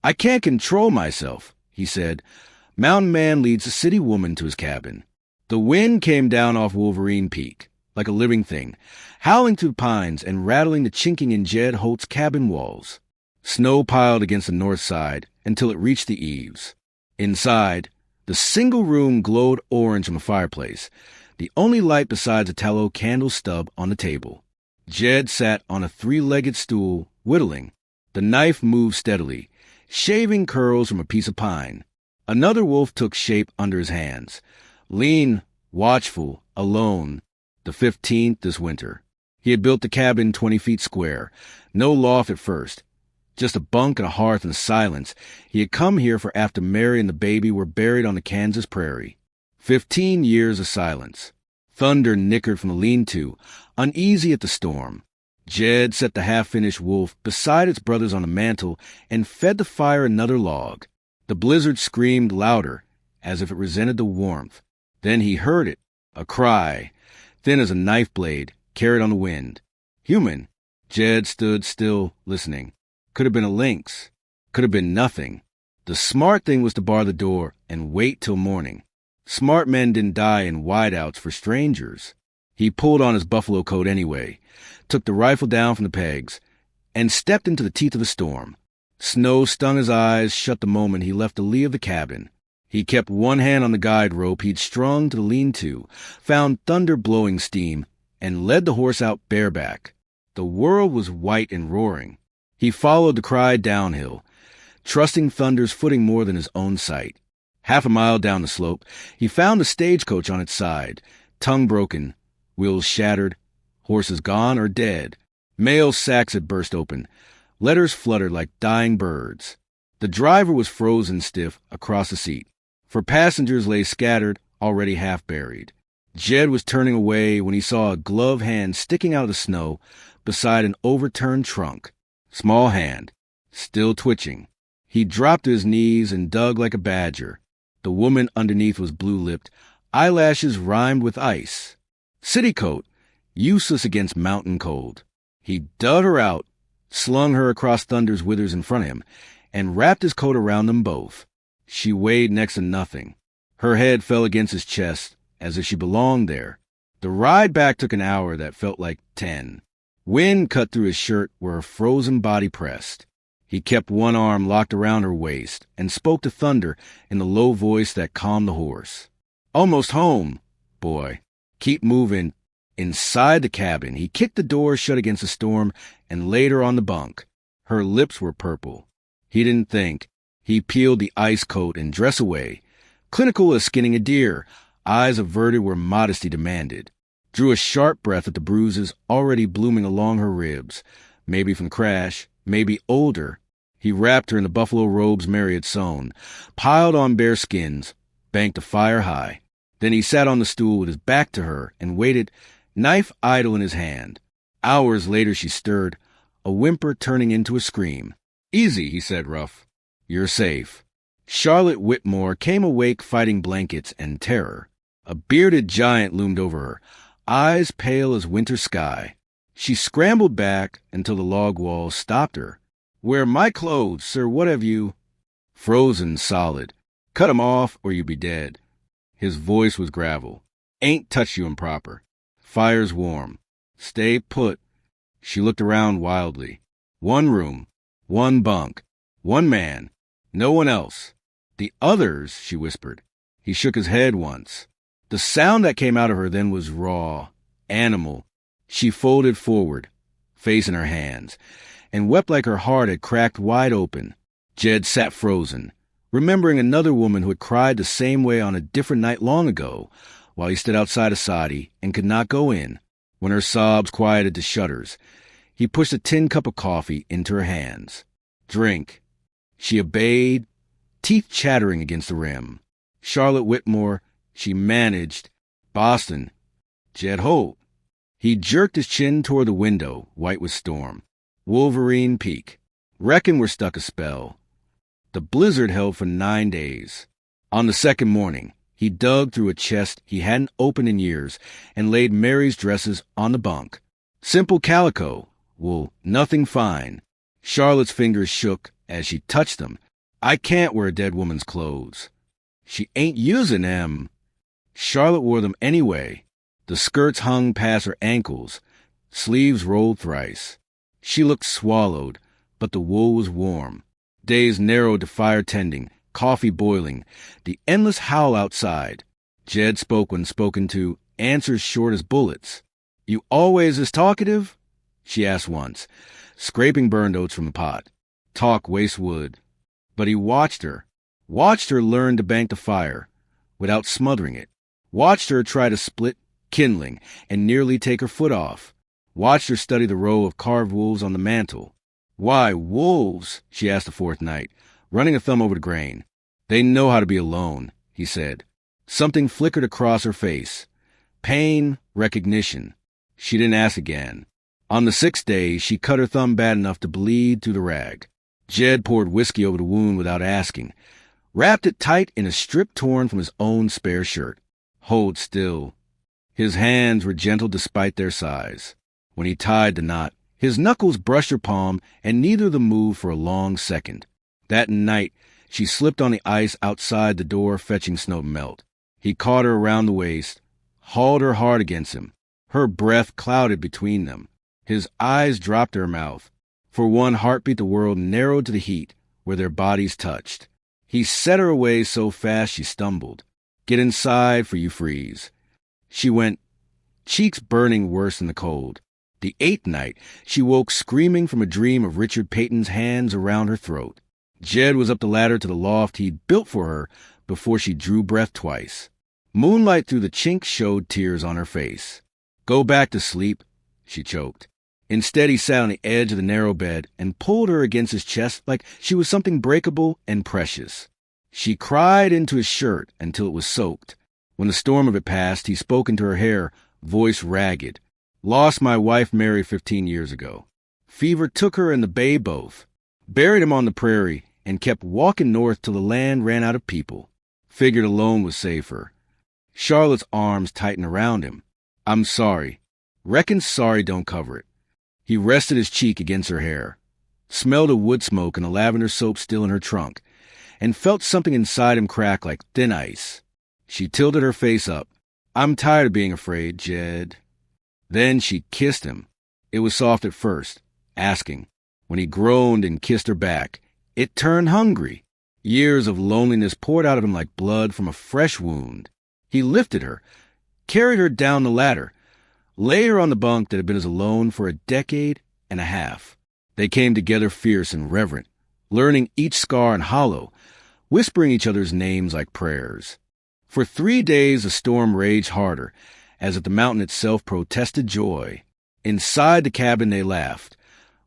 "I can't control myself," he said. Mountain Man leads a city woman to his cabin. The wind came down off Wolverine Peak, like a living thing, howling through the pines and rattling the chinking in Jed Holt's cabin walls. Snow piled against the north side until it reached the eaves. Inside, the single room glowed orange from a fireplace, the only light besides a tallow candle stub on the table. Jed sat on a three-legged stool, whittling. The knife moved steadily, shaving curls from a piece of pine. Another wolf took shape under his hands, lean, watchful, alone, the 15th this winter. He had built the cabin 20 feet square, no loft at first, just a bunk and a hearth and silence. He had come here for after Mary and the baby were buried on the Kansas prairie. 15 years of silence. Thunder nickered from the lean-to, uneasy at the storm. Jed set the half-finished wolf beside its brothers on the mantel and fed the fire another log. The blizzard screamed louder, as if it resented the warmth. Then he heard it, a cry, thin as a knife blade, carried on the wind. Human. Jed stood still, listening. Could have been a lynx. Could have been nothing. The smart thing was to bar the door and wait till morning. Smart men didn't die in wideouts for strangers. He pulled on his buffalo coat anyway, took the rifle down from the pegs, and stepped into the teeth of the storm. Snow stung his eyes shut the moment he left the lee of the cabin. He kept one hand on the guide rope he'd strung to the lean-to, found thunder blowing steam, and led the horse out bareback. The world was white and roaring. He followed the cry downhill, trusting thunder's footing more than his own sight. Half a mile down the slope, he found the stagecoach on its side, tongue broken, wheels shattered, horses gone or dead. Mail sacks had burst open. Letters fluttered like dying birds. The driver was frozen stiff across the seat, for passengers lay scattered, already half buried. Jed was turning away when he saw a gloved hand sticking out of the snow beside an overturned trunk. Small hand, still twitching. He dropped to his knees and dug like a badger. The woman underneath was blue-lipped, eyelashes rimed with ice. City coat, useless against mountain cold. He dug her out, slung her across Thunder's withers in front of him, and wrapped his coat around them both. She weighed next to nothing. Her head fell against his chest, as if she belonged there. The ride back took an hour that felt like 10. Wind cut through his shirt where her frozen body pressed. He kept one arm locked around her waist and spoke to Thunder in the low voice that calmed the horse. "Almost home, boy. Keep moving." Inside the cabin, he kicked the door shut against the storm and laid her on the bunk. Her lips were purple. He didn't think. He peeled the ice coat and dress away, clinical as skinning a deer, eyes averted where modesty demanded. Drew a sharp breath at the bruises already blooming along her ribs, maybe from the crash, maybe older. He wrapped her in the buffalo robes Mary had sewn, piled on bare skins, banked a fire high. Then he sat on the stool with his back to her and waited, knife idle in his hand. Hours later she stirred, a whimper turning into a scream. "Easy," he said rough. "You're safe." Charlotte Whitmore came awake fighting blankets and terror. A bearded giant loomed over her, eyes pale as winter sky. She scrambled back until the log wall stopped her. "Where my clothes, sir, what have you?" Frozen solid. "Cut 'em off or you be dead." His voice was gravel. "Ain't touched you improper. Fire's warm. Stay put." She looked around wildly. One room, one bunk, one man, no one else. "The others," she whispered. He shook his head once. The sound that came out of her then was raw, animal. She folded forward, face in her hands, and wept like her heart had cracked wide open. Jed sat frozen, remembering another woman who had cried the same way on a different night long ago, while he stood outside a soddy and could not go in. When her sobs quieted to shudders, he pushed a tin cup of coffee into her hands. "Drink." She obeyed, teeth chattering against the rim. Charlotte Whitmore, she managed. Boston. Jed Holt. He jerked his chin toward the window, white with storm. Wolverine Peak. Reckon we're stuck a spell. The blizzard held for 9 days. On the second morning, he dug through a chest he hadn't opened in years and laid Mary's dresses on the bunk. Simple calico, wool, nothing fine. Charlotte's fingers shook as she touched them, I can't wear a dead woman's clothes. She ain't using them. Charlotte wore them anyway. The skirts hung past her ankles, sleeves rolled thrice. She looked swallowed, but the wool was warm. Days narrowed to fire tending, coffee boiling, the endless howl outside. Jed spoke when spoken to, answers short as bullets. "You always as talkative?" she asked once, scraping burned oats from the pot. Talk wastes wood. But he watched her learn to bank the fire without smothering it. Watched her try to split kindling and nearly take her foot off. Watched her study the row of carved wolves on the mantel. "Why, wolves?" she asked the fourth night, running a thumb over the grain. "They know how to be alone," he said. Something flickered across her face. Pain, recognition. She didn't ask again. On the sixth day, she cut her thumb bad enough to bleed through the rag. Jed poured whiskey over the wound without asking, wrapped it tight in a strip torn from his own spare shirt. "Hold still." His hands were gentle despite their size. When he tied the knot, his knuckles brushed her palm, and neither of them moved for a long second. That night, she slipped on the ice outside the door, fetching snow to melt. He caught her around the waist, hauled her hard against him. Her breath clouded between them. His eyes dropped to her mouth. For one heartbeat, the world narrowed to the heat where their bodies touched. He set her away so fast she stumbled. "Get inside, for you freeze." She went, cheeks burning worse than the cold. The eighth night, she woke screaming from a dream of Richard Peyton's hands around her throat. Jed was up the ladder to the loft he'd built for her before she drew breath twice. Moonlight through the chink showed tears on her face. "Go back to sleep," she choked. Instead, he sat on the edge of the narrow bed and pulled her against his chest like she was something breakable and precious. She cried into his shirt until it was soaked. When the storm of it passed, he spoke into her hair, voice ragged. "Lost my wife Mary 15 years ago. Fever took her and the babe both. Buried him on the prairie and kept walking north till the land ran out of people. Figured alone was safer." Charlotte's arms tightened around him. "I'm sorry. Reckon sorry don't cover it." He rested his cheek against her hair, smelled of wood smoke and the lavender soap still in her trunk, and felt something inside him crack like thin ice. She tilted her face up. "I'm tired of being afraid, Jed." Then she kissed him. It was soft at first, asking. When he groaned and kissed her back, it turned hungry. Years of loneliness poured out of him like blood from a fresh wound. He lifted her, carried her down the ladder, lay her on the bunk that had been his alone for a decade and a half. They came together fierce and reverent, learning each scar and hollow, whispering each other's names like prayers. For 3 days the storm raged harder, as if the mountain itself protested joy. Inside the cabin they laughed,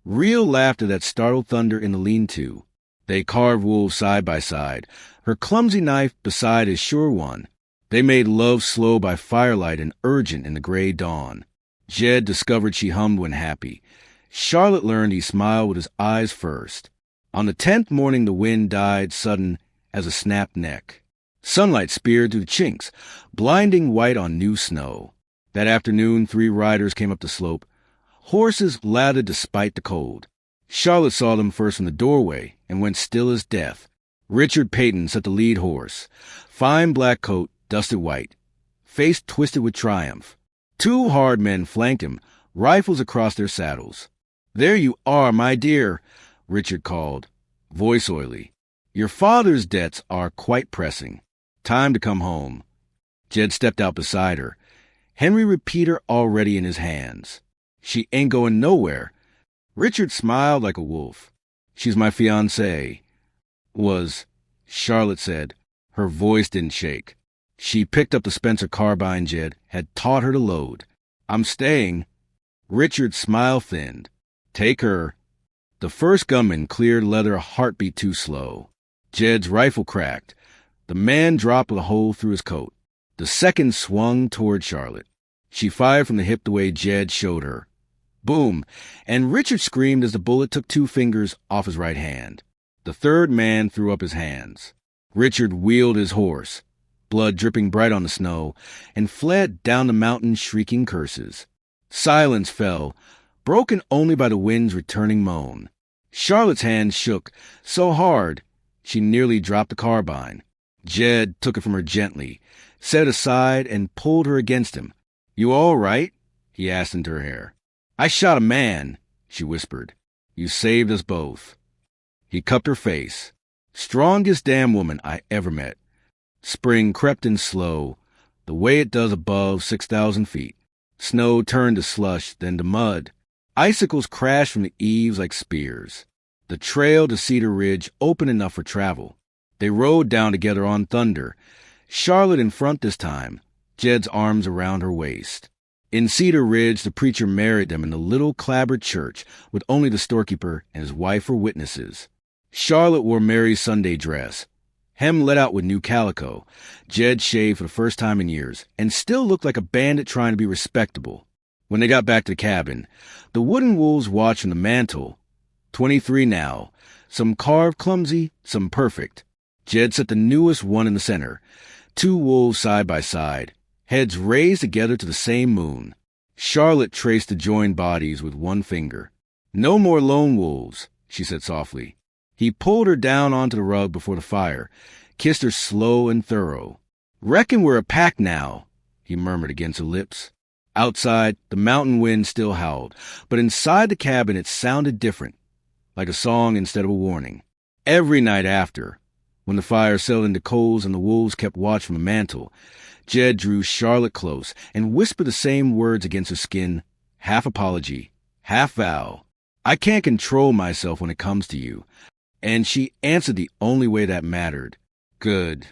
real laughter that startled thunder in the lean-to. They carved wolves side by side, her clumsy knife beside his sure one. They made love slow by firelight and urgent in the gray dawn. Jed discovered she hummed when happy. Charlotte learned he smiled with his eyes first. On the 10th morning the wind died sudden as a snapped neck. Sunlight speared through the chinks, blinding white on new snow. That afternoon 3 riders came up the slope. Horses lathered despite the cold. Charlotte saw them first from the doorway and went still as death. Richard Peyton sat the lead horse, fine black coat, dusted white, face twisted with triumph. 2 hard men flanked him, rifles across their saddles. "There you are, my dear," Richard called, voice oily. "Your father's debts are quite pressing. Time to come home." Jed stepped out beside her, Henry repeater already in his hands. "She ain't going nowhere." Richard smiled like a wolf. "She's my fiancé." Charlotte said. Her voice didn't shake. She picked up the Spencer carbine Jed had taught her to load. "I'm staying." Richard's smile thinned. "Take her." The first gunman cleared leather a heartbeat too slow. Jed's rifle cracked. The man dropped with a hole through his coat. The second swung toward Charlotte. She fired from the hip the way Jed showed her. Boom! And Richard screamed as the bullet took 2 fingers off his right hand. The third man threw up his hands. Richard wheeled his horse, blood dripping bright on the snow, and fled down the mountain shrieking curses. Silence fell, broken only by the wind's returning moan. Charlotte's hand shook so hard She nearly dropped the carbine. Jed took it from her gently, set it aside, and pulled her against him. "You all right?" he asked into her hair. "I shot a man," she whispered. "You saved us both." He cupped her face. "Strongest damn woman I ever met." Spring crept in slow, the way it does above 6,000 feet. Snow turned to slush, then to mud. Icicles crashed from the eaves like spears. The trail to Cedar Ridge opened enough for travel. They rode down together on Thunder, Charlotte in front this time, Jed's arms around her waist. In Cedar Ridge, the preacher married them in the little clapboard church with only the storekeeper and his wife for witnesses. Charlotte wore Mary's Sunday dress, hem let out with new calico. Jed shaved for the first time in years and still looked like a bandit trying to be respectable. When they got back to the cabin, the wooden wolves watched from the mantel. 23 now, some carved clumsy, some perfect. Jed set the newest one in the center, 2 wolves side by side, heads raised together to the same moon. Charlotte traced the joined bodies with one finger. "No more lone wolves," she said softly. He pulled her down onto the rug before the fire, kissed her slow and thorough. "Reckon we're a pack now," he murmured against her lips. Outside, the mountain wind still howled, but inside the cabin it sounded different, like a song instead of a warning. Every night after, when the fire settled into coals and the wolves kept watch from the mantel, Jed drew Charlotte close and whispered the same words against her skin, half apology, half vow. "I can't control myself when it comes to you." And she answered the only way that mattered. "Good."